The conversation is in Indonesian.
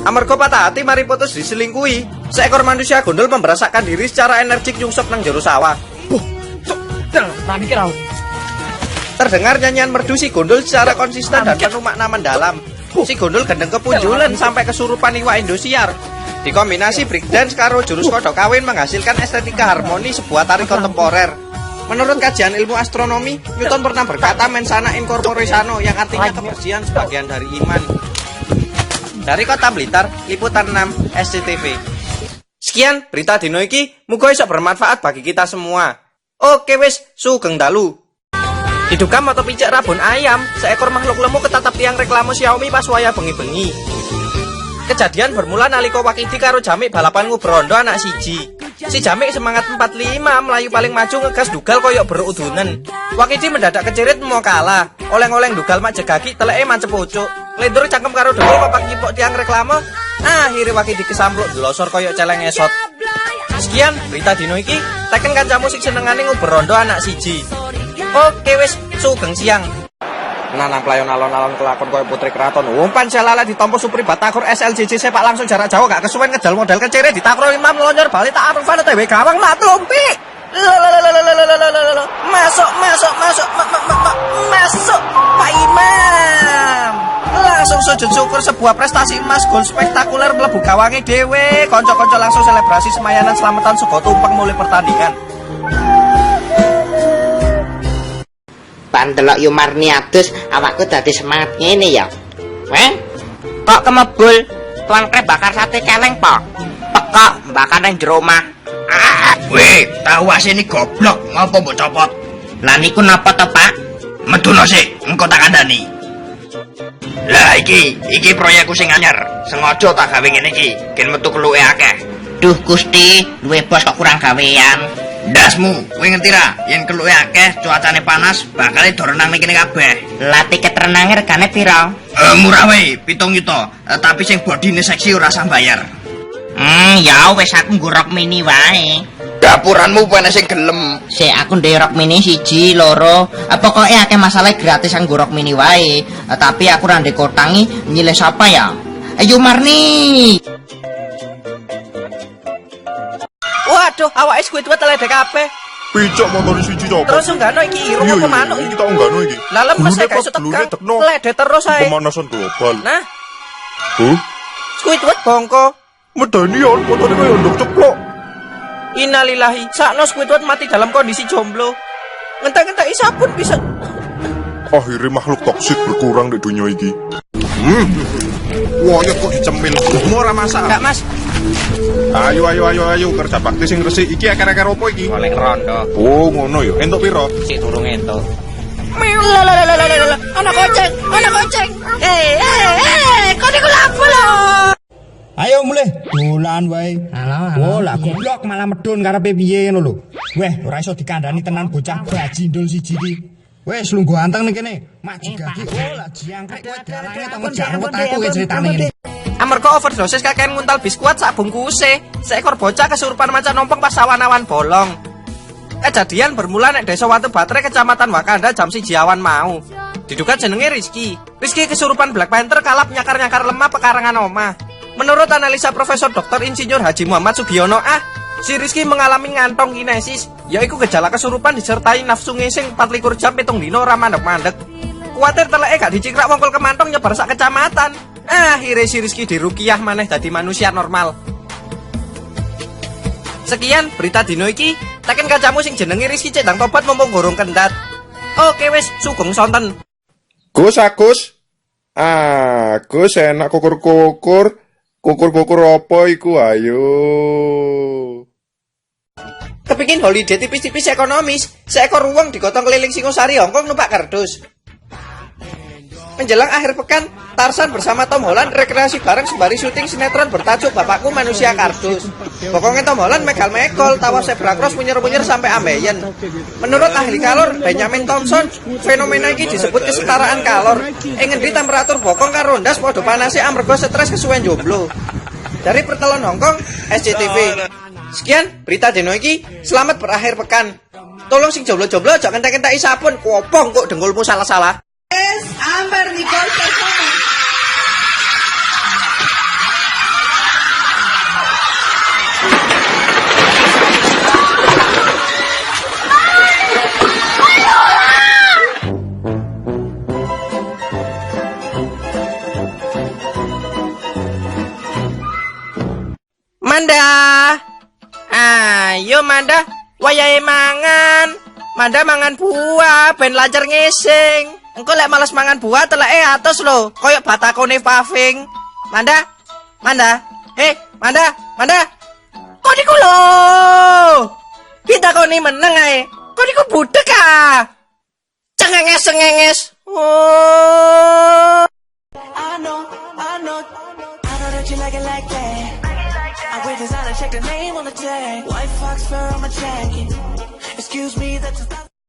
Amarga patah hati mari putus diselingkuhi, seekor manusia gondol memberasakan diri secara energik nyungsep nang jero sawah. Terdengar nyanyian merdu si gondol secara konsisten dan penuh makna mendalam. Si gondol gendeng kepunjulan sampai kesurupan iwak Indosiar. Dikombinasi breakdance karo jurus kodok kawin menghasilkan estetika harmoni sebuah tari kontemporer. Menurut kajian ilmu astronomi, Newton pernah berkata mensana in corpore sano, yang artinya kebersihan sebagian dari iman. Dari Kota Blitar, Liputan 6 SCTV. Sekian berita dino iki, muga iso bermanfaat bagi kita semua. Oke wis, sugeng dalu. Diduga moto picek rabun ayam, seekor makhluk lemu ketatap tiang reklame Xiaomi pas waya bengi-bengi. Kejadian bermula nalika Wakidi karo Jamik balapan ngubrondo anak siji. Si Jamik semangat 45 melayu paling maju ngegas dugal koyok berudunan. Wakidi mendadak kecirit mau kalah. Oleng-oleng dugal mak jegagi teleke mancep pucuk. Lendur cangkem karo dengkul papak nyipok tiang reklame. Akhirnya Wakidi kesampluk delosor koyok celeng esot. Sekian berita dino iki, teken kancamu sing senengane ngubrondo anak siji. Oke wis, sugeng siang. Nanang pelayon alon-alon kelakon koyo putri keraton. Umpan selala ditampa Supri Batakur SLJJ sepak langsung jarak jauh gak kesuwen ngejal modal kecere ditakro Imam lonjor bali tak arufan TW gawang mak tumpi. Masuk Pak Imam. Langsung sujud syukur sebuah prestasi emas gol spektakuler mlebu gawange dhewe. Kanca-kanca langsung selebrasi semayanan selamatan saka tumpeng mulai pertandingan. Pandelok Yumarni adus awakku dadi semangat ngene ya. Weh, kok kemebul tuang krep bakar sate celeng po. Pekok bakar nang jero omah. Weh, tahu asine goblok ngopo mbok copot? Lah niku napa to, Pak? Meduno sik, engko tak kandhani. Lah iki proyekku sing anyar. Sengaja tak gawe ngene iki, gen metu keluke akeh. Duh Gusti, luwe bos kok kurang gawean. Dasmu, kowe ngerti ra, yen keluke akeh, cuacane panas, bakal dorenang ning kene kabeh. Lah tiket renange regane pira? Murah wae, 7 juta. Tapi sing bodine seksi ora usah bayar. Ya wis aku nggo rok mini wae. Dapuranmu panas sing gelem. Sik aku ndek rok mini 1, 2. Pokoke akeh masalah gratis aku nggo rok mini wae. Tapi aku ra ndek kotangi nyilih sapa ya? Ayo Marni. Waduh, awake Squidward teledek kabeh. Picok motor siji coba. Terus enggakno iki irung apa manuk iki? Kita enggakno iki. Lah lemes ae gak iso tekan. Teledek terus ae. Pemanasan global. Nah, Squidward bongko. medani ya, motone koyo ndok ceplok. Innalillahi, sakno Squidward mati dalam kondisi jomblo. Ngentek-ngentek sabun bisa. Akhirnya makhluk toksik berkurang di dunia iki. Wah, kok dicemil. Ora masak. Enggak, Mas. Ayo kerja bakti sing resik iki akar-akar opo iki? Oleh rondo. Oh, ngono ya. Entuk piro? Sik durung entuk. Anak koceng. Kok niku lapo lho? Ayo mulih dolan wae. Oh, lah goblok malah medun karepe piye ngono lho. Weh, ora iso dikandani tenan bocah bajindul siji iki. Wes lungguh anteng ning kene. Mak jigaki. Oh, lah jiangkrek kowe dalange to ngejar wetaku kowe critane ngene. Amarga overdosis kakean nguntal biskuit sak bungkuse, seekor bocah kesurupan macan nompong pas awan-awan bolong. Kejadian bermula nek Desa Watu Baterai Kecamatan Wakanda jam 1 awan mau. Diduga jenenge Rizky. Rizky kesurupan Black Panther kalap nyakar-nyakar lemah pekarangan omah. Menurut analisa Profesor Dr. Insinyur Haji Muhammad Sugiono si Rizky mengalami ngantong kinesis, yaitu gejala kesurupan disertai nafsu ngising 24 jam 7 dino ora mandek-mandek. Kuwatir teleke gak dicikrak wongkol kemantong nyebar sak kecamatan. Akhirnya si Rizky dirukiah maneh dadi manusia normal. Sekian berita dino iki, teken kancamu sing jenenge Rizky cek ndang tobat mumpung gorong kendat. Oke wis, sugeng sonten. Gus Agus. Gus enak kukur-kukur. Kukur-kukur apa iku ayo. Kepingin holiday tipis-tipis ekonomis, seekor uang digotong keliling Singosari Hongkong numpak kardus. Menjelang akhir pekan, Tarzan bersama Tom Holland rekreasi bareng sembari syuting sinetron bertajuk Bapakku Manusia Kardus. Pokoknya Tom Holland megal-megol, tawa zebra cross munyer-munyer sampai ambeien. Menurut ahli kalor Benjamin Thompson, fenomena ini disebut kesetaraan kalor. Ngendi temperatur bokong karo ndas padha panase amarga stres kesuwen jomblo. Dari Pertelon Hongkong, SCTV. Sekian berita dino iki, selamat berakhir pekan. Tolong sing jomblo-jomblo aja kentek-kentek sabun, kopong kok dengkulmu salah-salah. Amber Nicole Persona. Manda. Ayo Manda, wayahe mangan. Manda mangan buah ben lancar ngising. Engko lek males mangan buah teleke atos lho, koyo batakone paving. Manda. Manda. Manda. Manda. Kok niku lho? Kita koni meneng ae. Kok niku budek ah? Cengenges. Oh. I know that you like it like that. I wear designer, check the name on the tag. White fox fur on my jacket. Excuse me, that's a